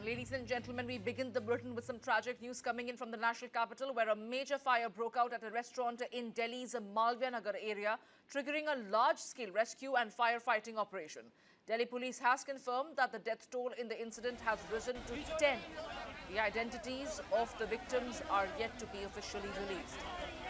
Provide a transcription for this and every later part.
Ladies and gentlemen, we begin the bulletin with some tragic news coming in from the national capital, where a major fire broke out at a restaurant in Delhi's Malviya Nagar area, triggering a large-scale rescue and firefighting operation. Delhi police has confirmed that the death toll in the incident has risen to 10. The identities of the victims are yet to be officially released.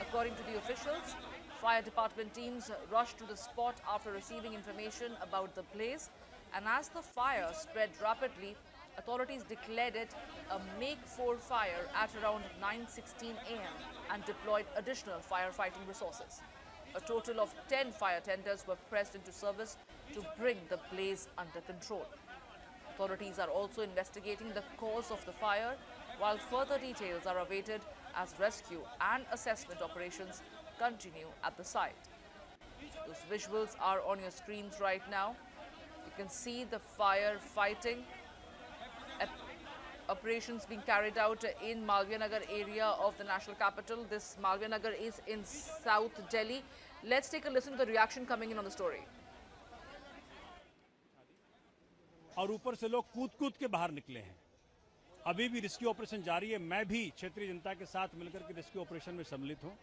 According to the officials, fire department teams rushed to the spot after receiving information about the blaze, and as the fire spread rapidly, authorities declared it a make-for fire at around 9:16 a.m. and deployed additional firefighting resources. A total of 10 fire tenders were pressed into service to bring the blaze under control. Authorities are also investigating the cause of the fire, while further details are awaited as rescue and assessment operations continue at the site. Those visuals are on your screens right now. You can see the fire fighting operations being carried out in Malviya Nagar area of the national capital. This Malviya Nagar is in South Delhi. Let's take a listen to the reaction coming in on the story. और ऊपर से लोग कूद के बाहर निकले हैं। अभी भी रेस्क्यू ऑपरेशन जारी है। मैं भी क्षेत्रीय जनता के साथ मिलकर के रेस्क्यू ऑपरेशन में सम्मिलित हूं।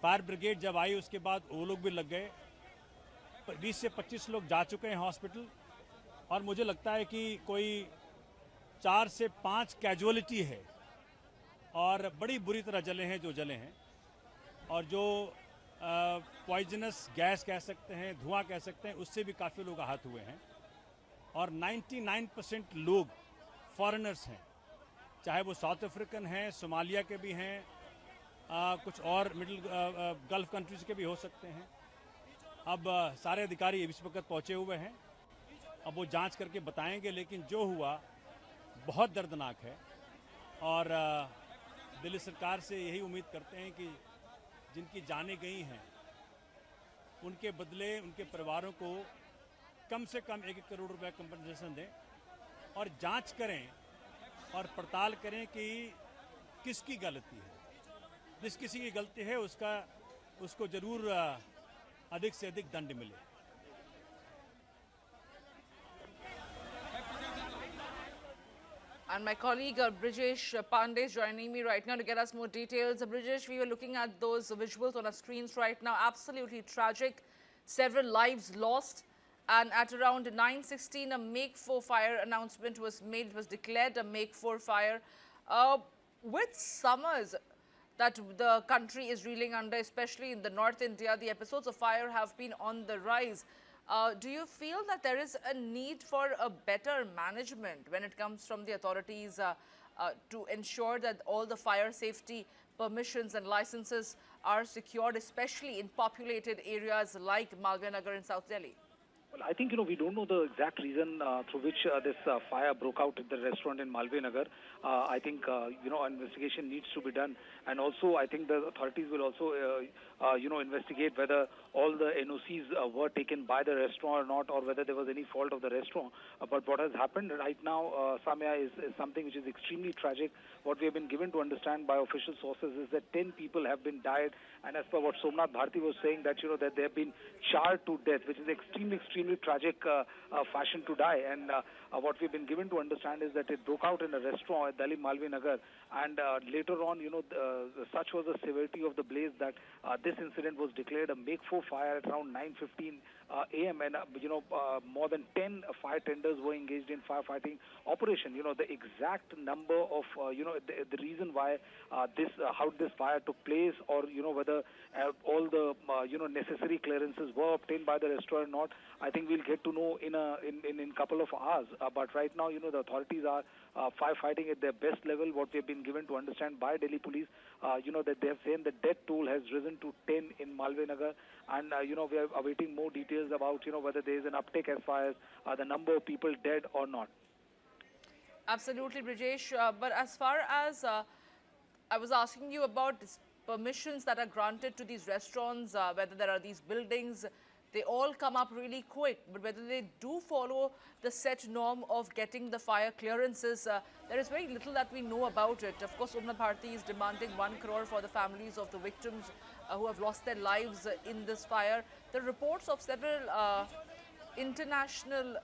फायर ब्रिगेड जब आई उसके बाद वो लोग भी लग गए। 20 से 25 लोग जा चुके हैं हॉस्पिटल, और मुझे लगता है कि कोई 4 से 5 कैजुअलिटी है, और बड़ी बुरी तरह जले हैं जो जले हैं, और जो पॉइजनस गैस कह सकते हैं, धुआं कह सकते हैं, उससे भी काफ़ी लोग आहत हुए हैं। और 99% लोग फॉरेनर्स हैं, चाहे वो साउथ अफ्रीकन हैं, सोमालिया के भी हैं, कुछ और मिडिल गल्फ कंट्रीज के भी हो सकते हैं। अब सारे अधिकारी इस वक्त पहुंचे हुए हैं, अब वो जांच करके बताएंगे, लेकिन जो हुआ बहुत दर्दनाक है। और दिल्ली सरकार से यही उम्मीद करते हैं कि जिनकी जानें गई हैं उनके बदले उनके परिवारों को कम से कम 1 करोड़ रुपए कंपनसेशन दें, और जांच करें और पड़ताल करें कि किसकी गलती है। जिस किसी की गलती है उसको जरूर अधिक से अधिक दंड मिले। And my colleague Brijesh Pandey is joining me right now to get us more details. Brijesh, we were looking at those visuals on our screens right now. Absolutely tragic. Several lives lost. And at around 9:16, a make-for fire announcement was made. It was declared a make-for fire. With summers that the country is reeling under, especially in the North India, the episodes of fire have been on the rise. Do you feel that there is a need for a better management when it comes from the authorities to ensure that all the fire safety permissions and licenses are secured, especially in populated areas like Malviya Nagar in South Delhi? Well, I think, we don't know the exact reason through which this fire broke out at the restaurant in Malviya Nagar. I think, an investigation needs to be done. And also, I think the authorities will also, investigate whether all the NOCs were taken by the restaurant or not, or whether there was any fault of the restaurant. But what has happened right now, Samya, is something which is extremely tragic. What we have been given to understand by official sources is that 10 people have been died. And as per what Somnath Bharti was saying, that, that they have been charred to death, which is extremely tragic fashion to die. And what we've been given to understand is that it broke out in a restaurant at Delhi Malviya Nagar, and later on, such was the severity of the blaze that this incident was declared a make-for fire at around 9:15 a.m. and more than 10 fire tenders were engaged in firefighting operation. The exact number of the reason why how this fire took place, or whether all the necessary clearances were obtained by the restaurant or not, I think we'll get to know in a couple of hours. But right now, the authorities are firefighting at their best level. What we have been given to understand by Delhi police, that they have said the death toll has risen to 10 in Malviya Nagar, and we are awaiting more details about whether there is an uptick as far as the number of people dead or not. Absolutely, Brijesh. But as far as I was asking you about permissions that are granted to these restaurants, whether there are these buildings, they all come up really quick, but whether they do follow the set norm of getting the fire clearances, there is very little that we know about it. Of course, Somnath Bharti is demanding 1 crore for the families of the victims who have lost their lives in this fire. The reports of several international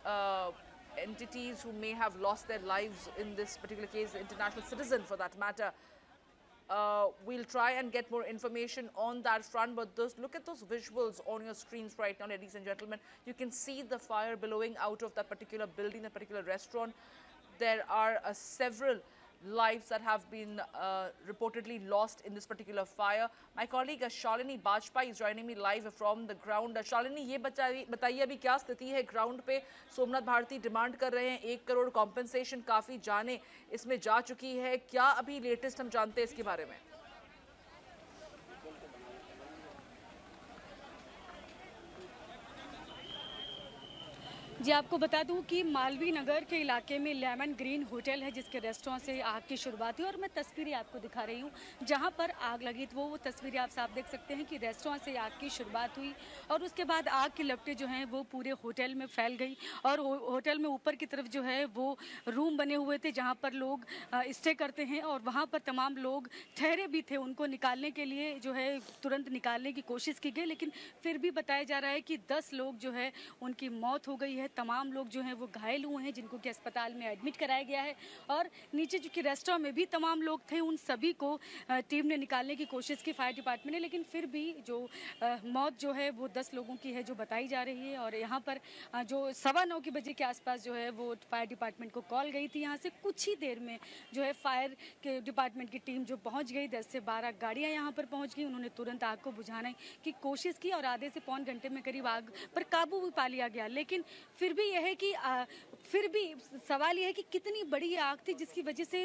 entities who may have lost their lives in this particular case, international citizen for that matter. We'll try and get more information on that front, but look at those visuals on your screens right now, ladies and gentlemen. You can see the fire billowing out of that particular building, that particular restaurant. There are several lives that have been reportedly lost in this particular fire. My colleague Shalini Bajpai is joining me live from the ground. Shalini, ये बताइए अभी क्या स्थिति है ground पे? Somnath Bharti demand कर रहे हैं 1 करोड़ कॉम्पेंसेशन, काफ़ी जाने इसमें जा चुकी है, क्या अभी लेटेस्ट हम जानते हैं इसके बारे में? जी, आपको बता दूं कि मालवीय नगर के इलाके में लेमन ग्रीन होटल है जिसके रेस्टोरेंट से आग की शुरुआत हुई और मैं तस्वीरें आपको दिखा रही हूं जहां पर आग लगी। तो वो तस्वीरें आप साफ देख सकते हैं कि रेस्टोरेंट से आग की शुरुआत हुई और उसके बाद आग की लपटें जो हैं वो पूरे होटल में फैल गई और होटल में ऊपर की तरफ जो है वो रूम बने हुए थे जहाँ पर लोग स्टे करते हैं और वहाँ पर तमाम लोग ठहरे भी थे। उनको निकालने के लिए जो है तुरंत निकालने की कोशिश की गई, लेकिन फिर भी बताया जा रहा है कि 10 लोग जो है उनकी मौत हो गई है। तमाम लोग जो हैं वो घायल हुए हैं जिनको कि अस्पताल में एडमिट कराया गया है और नीचे जो कि रेस्टोरेंट में भी तमाम लोग थे उन सभी को टीम ने निकालने की कोशिश की फायर डिपार्टमेंट ने, लेकिन फिर भी जो मौत जो है वो 10 लोगों की है जो बताई जा रही है। और यहाँ पर जो 9:15 बजे के आसपास जो है वो फायर डिपार्टमेंट को कॉल गई थी। यहाँ से कुछ ही देर में जो है फायर के डिपार्टमेंट की टीम जो पहुँच गई, 10 से 12 गाड़ियाँ यहाँ पर पहुँच गई। उन्होंने तुरंत आग को बुझाने की कोशिश की और आधे से पौन घंटे में करीब आग पर काबू भी पा लिया गया। लेकिन फिर भी यह है कि फिर भी सवाल यह है कि कितनी बड़ी आग थी जिसकी वजह से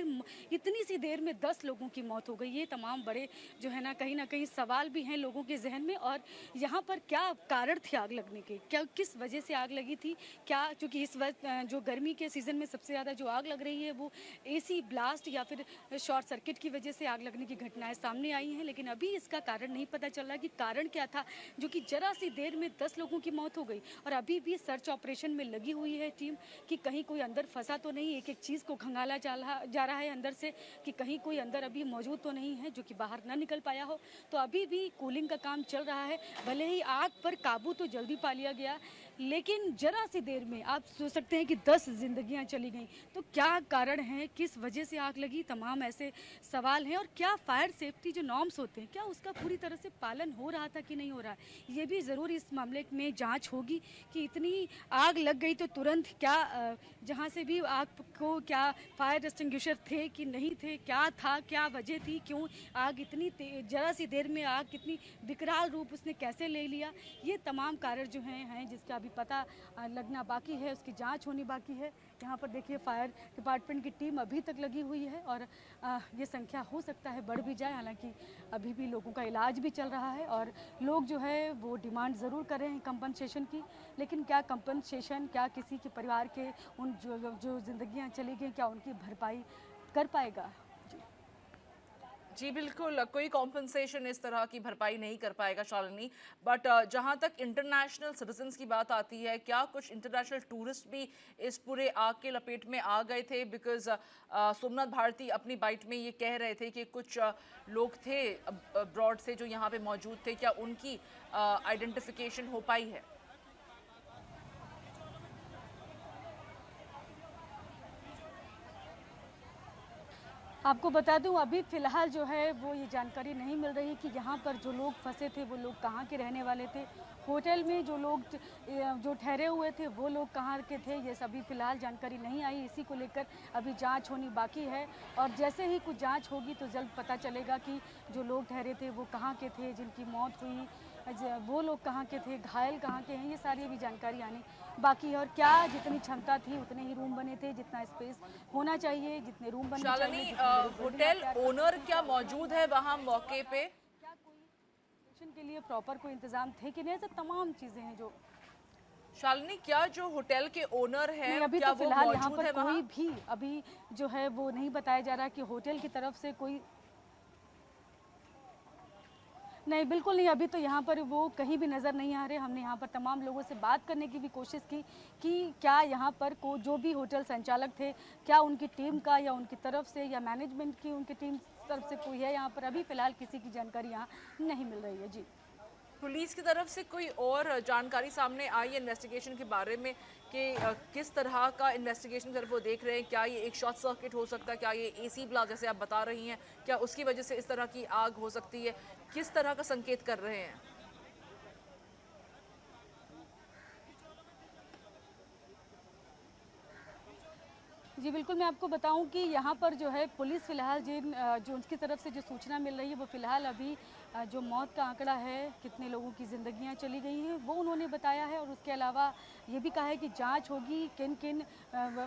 इतनी सी देर में 10 लोगों की मौत हो गई। ये तमाम बड़े जो है ना कहीं सवाल भी हैं लोगों के जहन में। और यहाँ पर क्या कारण थे आग लगने के, क्या किस वजह से आग लगी थी, क्या चूँकि इस वक्त जो गर्मी के सीज़न में सबसे ज़्यादा जो आग लग रही है वो AC ब्लास्ट या फिर शॉर्ट सर्किट की वजह से आग लगने की घटनाएं सामने आई हैं, लेकिन अभी इसका कारण नहीं पता चल रहा कि कारण क्या था जो कि जरा सी देर में 10 लोगों की मौत हो गई। और अभी भी सर्च ऑपरेशन में लगी हुई है टीम कि कहीं कोई अंदर फंसा तो नहीं, एक एक चीज़ को खंगाला जा रहा है अंदर से कि कहीं कोई अंदर अभी मौजूद तो नहीं है जो कि बाहर ना निकल पाया हो। तो अभी भी कूलिंग का काम चल रहा है। भले ही आग पर काबू तो जल्दी पा लिया गया, लेकिन जरा सी देर में आप सोच सकते हैं कि 10 जिंदगियां चली गईं। तो क्या कारण है, किस वजह से आग लगी, तमाम ऐसे सवाल हैं। और क्या फायर सेफ्टी जो नॉर्म्स होते हैं क्या उसका पूरी तरह से पालन हो रहा था कि नहीं हो रहा है, ये भी ज़रूर इस मामले में जांच होगी कि इतनी आग लग गई तो तुरंत क्या जहां से भी आग को क्या फायर एक्सटिंग्विशर थे कि नहीं थे, क्या था, क्या वजह थी, क्यों आग इतनी जरा सी देर में आग कितनी विकराल रूप उसने कैसे ले लिया, ये तमाम कारण जो हैं जिसका अभी पता लगना बाकी है, उसकी जांच होनी बाकी है। यहाँ पर देखिए फायर डिपार्टमेंट की टीम अभी तक लगी हुई है और ये संख्या हो सकता है बढ़ भी जाए, हालांकि अभी भी लोगों का इलाज भी चल रहा है और लोग जो है वो डिमांड ज़रूर कर रहे हैं कंपनसेशन की, लेकिन क्या कंपनसेशन क्या किसी के परिवार के उन जो ज़िंदगियाँ चली गई क्या उनकी भरपाई कर पाएगा? जी बिल्कुल, कोई कॉम्पनसेशन इस तरह की भरपाई नहीं कर पाएगा शालिनी। बट जहां तक इंटरनेशनल सिटीजन्स की बात आती है, क्या कुछ इंटरनेशनल टूरिस्ट भी इस पूरे आग के लपेट में आ गए थे? बिकॉज सोमनाथ भारती अपनी बाइट में ये कह रहे थे कि कुछ लोग थे अब्रॉड से जो यहाँ पे मौजूद थे, क्या उनकी आइडेंटिफिकेशन हो पाई है? आपको बता दूं अभी फ़िलहाल जो है वो ये जानकारी नहीं मिल रही कि यहाँ पर जो लोग फंसे थे वो लोग कहाँ के रहने वाले थे, होटल में जो लोग जो ठहरे हुए थे वो लोग कहाँ के थे, ये सभी फ़िलहाल जानकारी नहीं आई। इसी को लेकर अभी जांच होनी बाकी है और जैसे ही कुछ जांच होगी तो जल्द पता चलेगा कि जो लोग ठहरे थे वो कहाँ के थे, जिनकी मौत हुई वो लोग कहाँ के थे, घायल कहाँ के हैं, ये सारी अभी जानकारी आनी बाकी है। और क्या जितनी क्षमता थी उतने ही रूम बने थे, जितना स्पेस होना चाहिए, जितने रूम बने चाहिए। होटल ओनर क्या मौजूद है वहाँ मौके पे? क्या कोई के लिए प्रॉपर कोई इंतजाम थे कि नहीं, ऐसे तमाम चीजें हैं जो शालिनी, क्या जो होटल के ओनर हैं अभी क्या तो फिलहाल यहाँ पर वहाँ? कोई भी अभी जो है वो नहीं बताया जा रहा कि होटल की तरफ से कोई नहीं, बिल्कुल नहीं। अभी तो यहाँ पर वो कहीं भी नज़र नहीं आ रहे। हमने यहाँ पर तमाम लोगों से बात करने की भी कोशिश की कि क्या यहाँ पर जो भी होटल संचालक थे क्या उनकी टीम का या उनकी तरफ से या मैनेजमेंट की उनकी टीम तरफ से कोई है यहाँ पर। अभी फ़िलहाल किसी की जानकारी यहाँ नहीं मिल रही है। जी, पुलिस की तरफ से कोई और जानकारी सामने आई इन्वेस्टिगेशन के बारे में कि किस तरह का इन्वेस्टिगेशन सिर्फ वो देख रहे हैं, क्या ये एक शॉर्ट सर्किट हो सकता है, क्या ये एसी ब्लास्ट जैसे आप बता रही हैं, क्या उसकी वजह से इस तरह की आग हो सकती है, किस तरह का संकेत कर रहे हैं? जी बिल्कुल, मैं आपको बताऊं कि यहाँ पर जो है पुलिस फ़िलहाल जो उनकी तरफ से जो सूचना मिल रही है वो फ़िलहाल अभी जो मौत का आंकड़ा है, कितने लोगों की ज़िंदगियाँ चली गई हैं, वो उन्होंने बताया है। और उसके अलावा ये भी कहा है कि जांच होगी, किन किन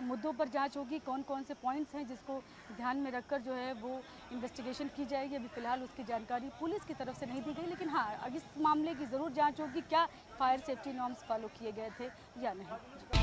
मुद्दों पर जांच होगी, कौन कौन से पॉइंट्स हैं जिसको ध्यान में रखकर जो है वो इन्वेस्टिगेशन की जाएगी। अभी फ़िलहाल उसकी जानकारी पुलिस की तरफ से नहीं दी गई, लेकिन हाँ, इस मामले की ज़रूर जाँच होगी, क्या फायर सेफ्टी नॉर्म्स फॉलो किए गए थे या नहीं।